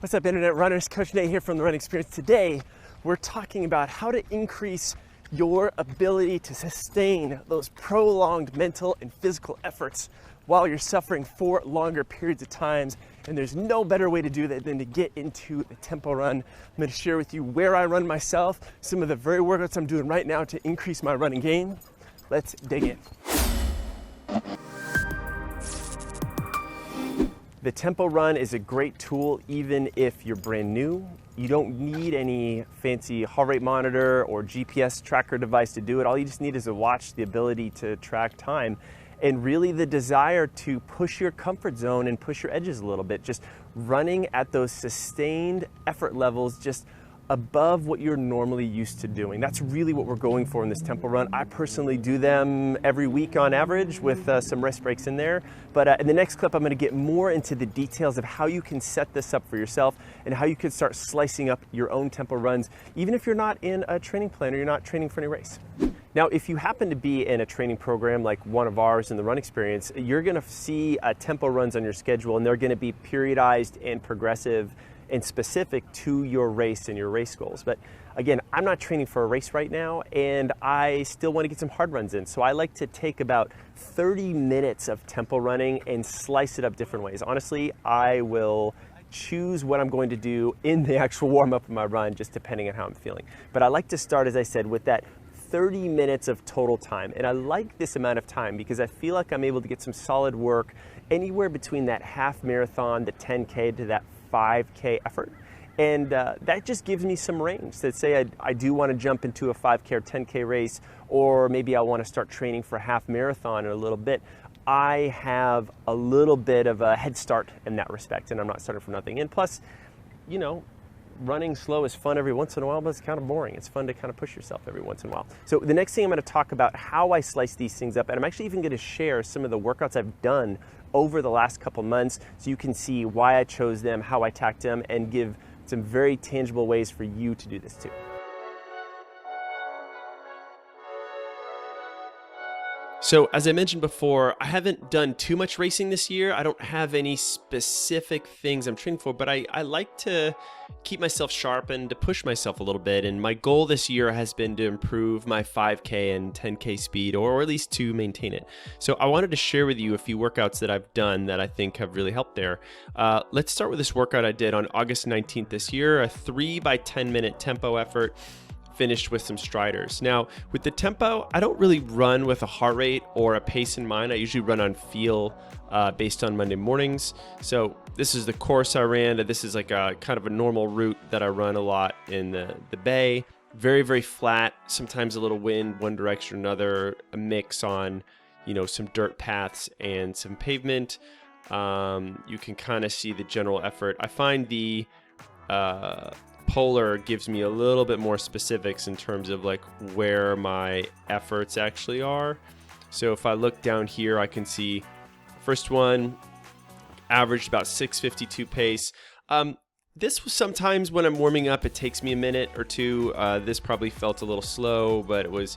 What's up, Internet Runners? Coach Nate here from The Running Experience. Today, we're talking about how to increase your ability to sustain those prolonged mental and physical efforts while you're suffering for longer periods of times. And there's no better way to do that than to get into the tempo run. I'm going to share with you where I run myself, some of the very workouts I'm doing right now to increase my running game. Let's dig in. The tempo run is a great tool even if you're brand new. You don't need any fancy heart rate monitor or GPS tracker device to do it. All you just need is a watch, the ability to track time, and really the desire to push your comfort zone and push your edges a little bit. Just running at those sustained effort levels just above what you're normally used to doing. That's really what we're going for in this tempo run. I personally do them every week on average with some rest breaks in there. But in the next clip, I'm going to get more into the details of how you can set this up for yourself and how you can start slicing up your own tempo runs, even if you're not in a training plan or you're not training for any race. Now, if you happen to be in a training program like one of ours in the Run Experience, you're going to see tempo runs on your schedule, and they're going to be periodized and progressive and specific to your race and your race goals. But again, I'm not training for a race right now, and I still want to get some hard runs in. So I like to take about 30 minutes of tempo running and slice it up different ways. Honestly, I will choose what I'm going to do in the actual warm-up of my run, just depending on how I'm feeling. But I like to start, as I said, with that 30 minutes of total time. And I like this amount of time because I feel like I'm able to get some solid work anywhere between that half marathon, the 10K, to that 5K effort. And that just gives me some range. So say I do want to jump into a 5K or 10K race, or maybe I want to start training for a half marathon in a little bit. I have a little bit of a head start in that respect, and I'm not starting from nothing. And plus, you know, running slow is fun every once in a while, but it's kind of boring. It's fun to kind of push yourself every once in a while. So the next thing I'm going to talk about how I slice these things up, and I'm actually even going to share some of the workouts I've done over the last couple months so you can see why I chose them, how I attacked them, and give some very tangible ways for you to do this too. So as I mentioned before, I haven't done too much racing this year. I don't have any specific things I'm training for, but I like to keep myself sharp and to push myself a little bit. And my goal this year has been to improve my 5K and 10K speed, or at least to maintain it. So I wanted to share with you a few workouts that I've done that I think have really helped there. Let's start with this workout I did on August 19th this year, a 3 by 10 minute tempo effort, finished with some striders. Now, with the tempo, I don't really run with a heart rate or a pace in mind. I usually run on feel based on Monday mornings. So this is the course I ran. This is like a kind of a normal route that I run a lot in the Bay. Very, very flat, sometimes a little wind, one direction or another, a mix on, you know, some dirt paths and some pavement. You can kind of see the general effort. I find the Polar gives me a little bit more specifics in terms of like where my efforts actually are. So if I look down here, I can see first one averaged about 6:52 pace. This was sometimes when I'm warming up, it takes me a minute or two. This probably felt a little slow, but it was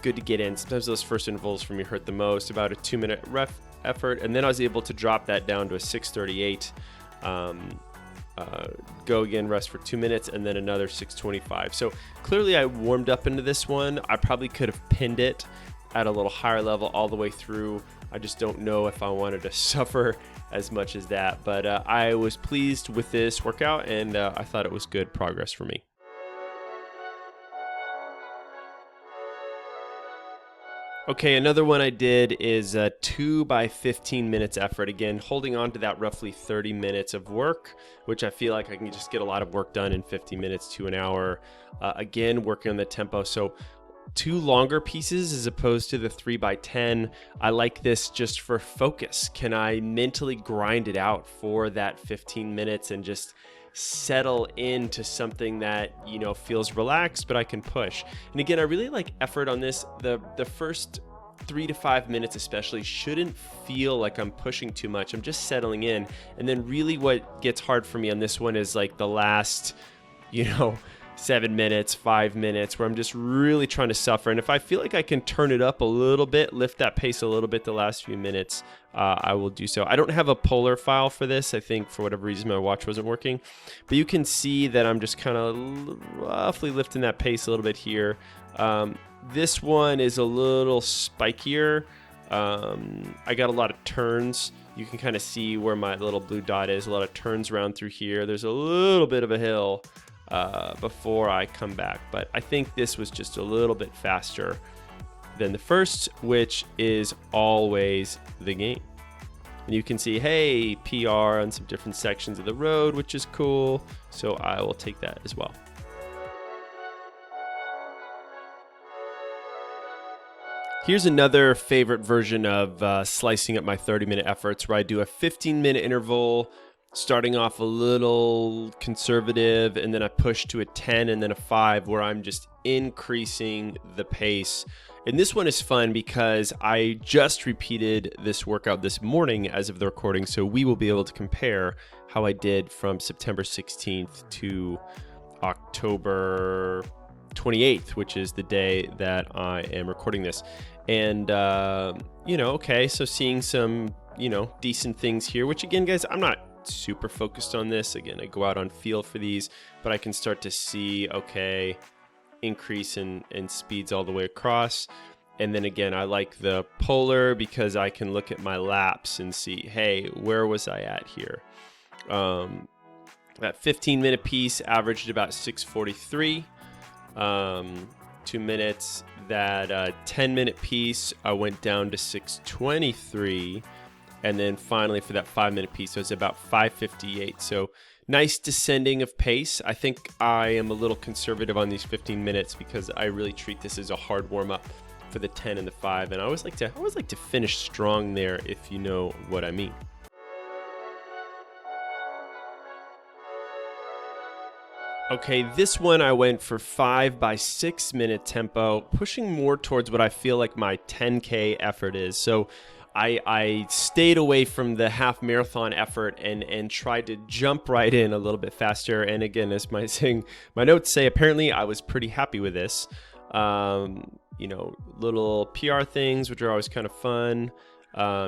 good to get in. Sometimes those first intervals for me hurt the most, about a 2-minute ref effort. And then I was able to drop that down to a 6:38. Go again, rest for 2 minutes, and then another 6:25. So clearly I warmed up into this one. I probably could have pinned it at a little higher level all the way through. I just don't know if I wanted to suffer as much as that, but I was pleased with this workout, and I thought it was good progress for me. Okay, another one I did is a 2 by 15 minutes effort. Again, holding on to that roughly 30 minutes of work, which I feel like I can just get a lot of work done in 50 minutes to an hour. Again, working on the tempo. So 2 longer pieces as opposed to the 3 by 10. I like this just for focus. Can I mentally grind it out for that 15 minutes and just settle into something that, you know, feels relaxed, but I can push. And again, I really like effort on this. The first 3 to 5 minutes especially shouldn't feel like I'm pushing too much. I'm just settling in. And then really what gets hard for me on this one is like the last, you know, 7 minutes, 5 minutes, where I'm just really trying to suffer. And if I feel like I can turn it up a little bit, lift that pace a little bit the last few minutes, I will do so. I don't have a polar file for this. I think for whatever reason my watch wasn't working. But you can see that I'm just kind of roughly lifting that pace a little bit here. This one is a little spikier. I got a lot of turns. You can kind of see where my little blue dot is. A lot of turns around through here. There's a little bit of a hill before I come back. But I think this was just a little bit faster than the first, which is always the game. And you can see, hey, PR on some different sections of the road, which is cool. So I will take that as well. Here's another favorite version of slicing up my 30-minute efforts, where I do a 15-minute interval, starting off a little conservative, and then I push to a 10 and then a 5, where I'm just increasing the pace. And this one is fun because I just repeated this workout this morning as of the recording, so we will be able to compare how I did from September 16th to October 28th, which is the day that I am recording this. And, okay, so seeing some, decent things here, which again, guys, I'm not super focused on this. Again, I go out on feel for these, but I can start to see, okay, increase in speeds all the way across. And then again, I like the polar because I can look at my laps and see, hey, where was I at here? That 15-minute piece averaged about 6:43. 2 minutes. That 10-minute piece, I went down to 6:23. And then finally for that 5-minute piece, it was about 5:58. So nice descending of pace. I think I am a little conservative on these 15 minutes because I really treat this as a hard warm-up for the 10 and the 5. And I always like to finish strong there, if you know what I mean. Okay, this one I went for 5 by 6 minute tempo, pushing more towards what I feel like my 10K effort is. So I stayed away from the half marathon effort and tried to jump right in a little bit faster. And again, as my notes say, apparently I was pretty happy with this. Little PR things, which are always kind of fun.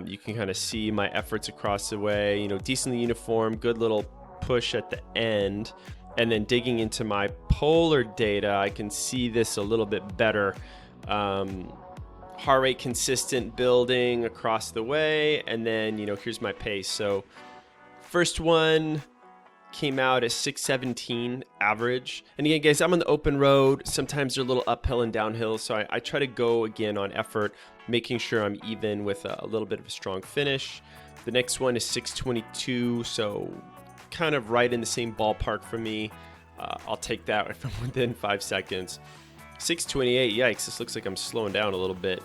You can kind of see my efforts across the way, decently uniform, good little push at the end. And then digging into my polar data, I can see this a little bit better. Heart rate consistent building across the way. And then, here's my pace. So first one came out at 6:17 average. And again, guys, I'm on the open road. Sometimes they're a little uphill and downhill. So I try to go again on effort, making sure I'm even with a little bit of a strong finish. The next one is 6:22. So kind of right in the same ballpark for me. I'll take that if I'm within 5 seconds. 6:28, yikes, this looks like I'm slowing down a little bit.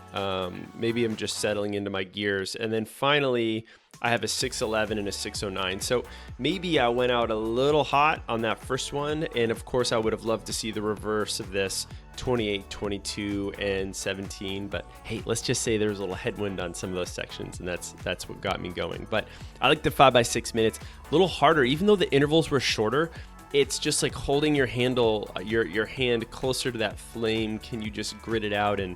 Maybe I'm just settling into my gears. And then finally, I have a 6:11 and a 6:09. So maybe I went out a little hot on that first one. And of course, I would have loved to see the reverse of this, 28, 22, and 17. But hey, let's just say there's a little headwind on some of those sections, and that's what got me going. But I like the 5 by 6 minutes, a little harder, even though the intervals were shorter. It's just like holding your handle, your hand closer to that flame. Can you just grit it out? And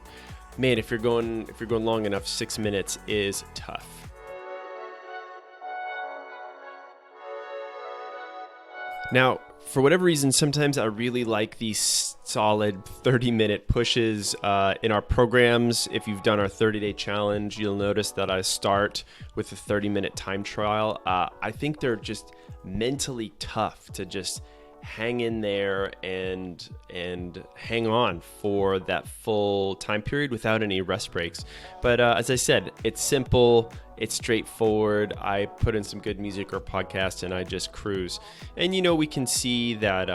man, if you're going long enough, 6 minutes is tough. Now, for whatever reason, sometimes I really like these solid 30-minute pushes in our programs. If you've done our 30-day challenge, you'll notice that I start with a 30-minute time trial. I think they're just mentally tough to just hang in there and hang on for that full time period without any rest breaks. But as I said, it's simple, it's straightforward. I put in some good music or podcast and I just cruise. And we can see that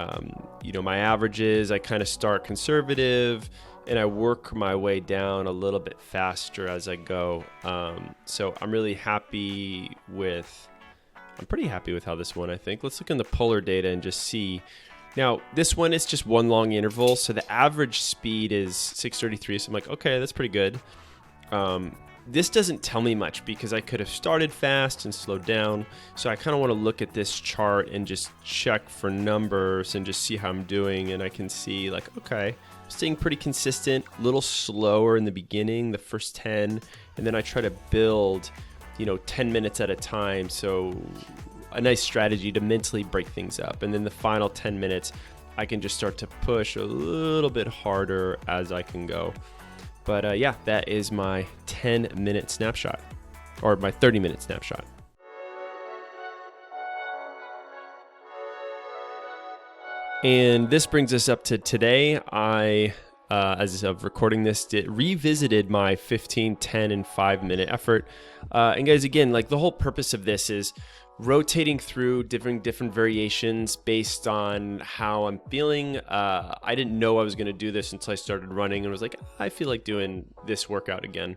my averages, I kind of start conservative and I work my way down a little bit faster as I go. So I'm pretty happy with how this one, I think. Let's look in the polar data and just see. Now, this one is just one long interval, so the average speed is 6:33. So I'm like, okay, that's pretty good. this doesn't tell me much because I could have started fast and slowed down. So I kind of want to look at this chart and just check for numbers and just see how I'm doing. And I can see like, okay, staying pretty consistent, a little slower in the beginning, the first 10, and then I try to build, 10 minutes at a time. So a nice strategy to mentally break things up. And then the final 10 minutes, I can just start to push a little bit harder as I can go. But yeah, that is my 10-minute snapshot, or my 30-minute snapshot. And this brings us up to today. I, as of recording this, revisited my 15, 10, and 5-minute effort. And guys, again, like the whole purpose of this is rotating through different variations based on how I'm feeling. I didn't know I was going to do this until I started running and was like, I feel like doing this workout again.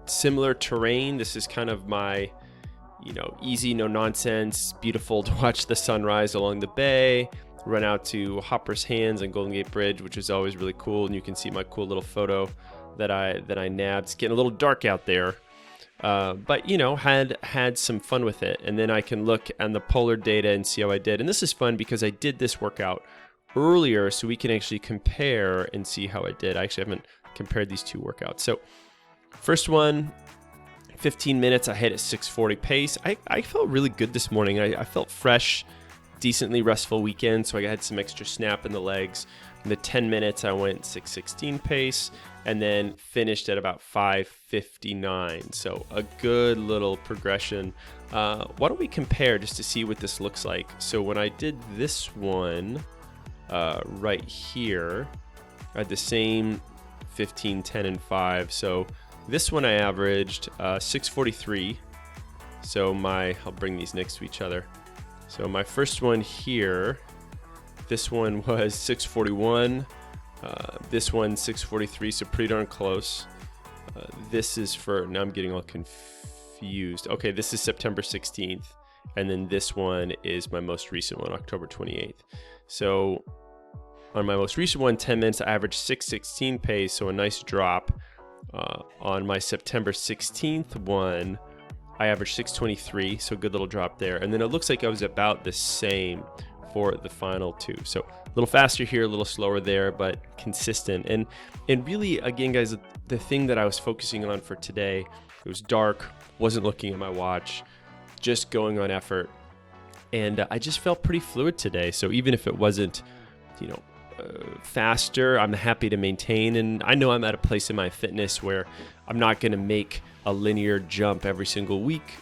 Similar terrain. This is kind of my, easy, no nonsense, beautiful to watch the sunrise along the bay, run out to Hopper's Hands and Golden Gate Bridge, which is always really cool. And you can see my cool little photo that I nabbed. It's getting a little dark out there. But had some fun with it. And then I can look on the polar data and see how I did. And this is fun because I did this workout earlier, so we can actually compare and see how I did. I actually haven't compared these two workouts. So first one, 15 minutes, I hit at 6:40 pace. I felt really good this morning. I felt fresh, decently restful weekend, so I had some extra snap in the legs. In the 10 minutes, I went 6:16 pace and then finished at about 5:59. So a good little progression. Why don't we compare just to see what this looks like? So when I did this one right here, I had the same 15, 10, and 5. So this one I averaged 6:43. So I'll bring these next to each other. So my first one here, this one was 6:41. This one 6:43, so pretty darn close. This is now I'm getting all confused. Okay, this is September 16th, and then this one is my most recent one, October 28th. So on my most recent one, 10 minutes, I averaged 6:16 pace, so a nice drop. On my September 16th one, I averaged 6:23, so a good little drop there. And then it looks like I was about the same for the final two. So a little faster here, a little slower there, but consistent. And really, again, guys, the thing that I was focusing on for today, it was dark, wasn't looking at my watch, just going on effort. And I just felt pretty fluid today. So even if it wasn't, faster, I'm happy to maintain. And I know I'm at a place in my fitness where I'm not going to make a linear jump every single week.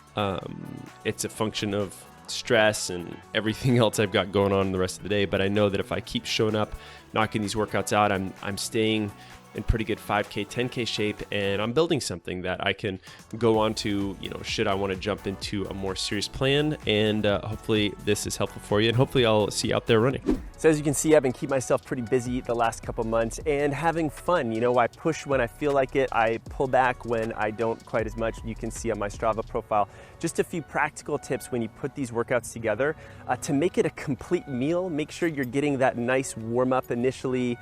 It's a function of stress and everything else I've got going on the rest of the day. But I know that if I keep showing up, knocking these workouts out, I'm staying in pretty good 5K, 10K shape, and I'm building something that I can go on to, should I want to jump into a more serious plan. And hopefully this is helpful for you, and hopefully I'll see you out there running. So as you can see, I've been keeping myself pretty busy the last couple months and having fun. I push when I feel like it. I pull back when I don't quite as much. You can see on my Strava profile, just a few practical tips when you put these workouts together to make it a complete meal. Make sure you're getting that nice warm up initially,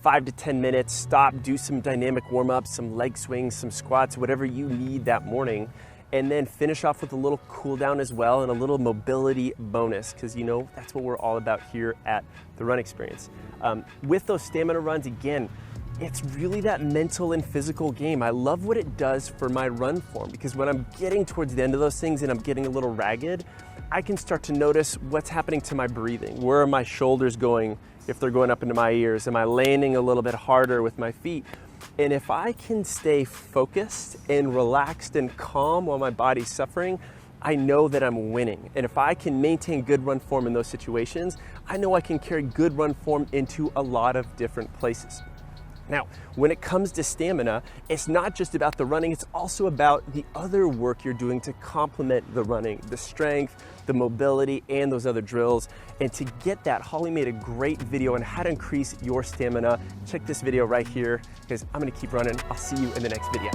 5 to 10 minutes, stop, do some dynamic warm-ups, some leg swings, some squats, whatever you need that morning, and then finish off with a little cool down as well and a little mobility bonus, because that's what we're all about here at The Run Experience. With those stamina runs, again, it's really that mental and physical game. I love what it does for my run form, because when I'm getting towards the end of those things and I'm getting a little ragged, I can start to notice what's happening to my breathing. Where are my shoulders going if they're going up into my ears? Am I landing a little bit harder with my feet? And if I can stay focused and relaxed and calm while my body's suffering, I know that I'm winning. And if I can maintain good run form in those situations, I know I can carry good run form into a lot of different places. Now, when it comes to stamina, it's not just about the running, it's also about the other work you're doing to complement the running, the strength, the mobility, and those other drills. And to get that, Holly made a great video on how to increase your stamina. Check this video right here, because I'm gonna keep running. I'll see you in the next video.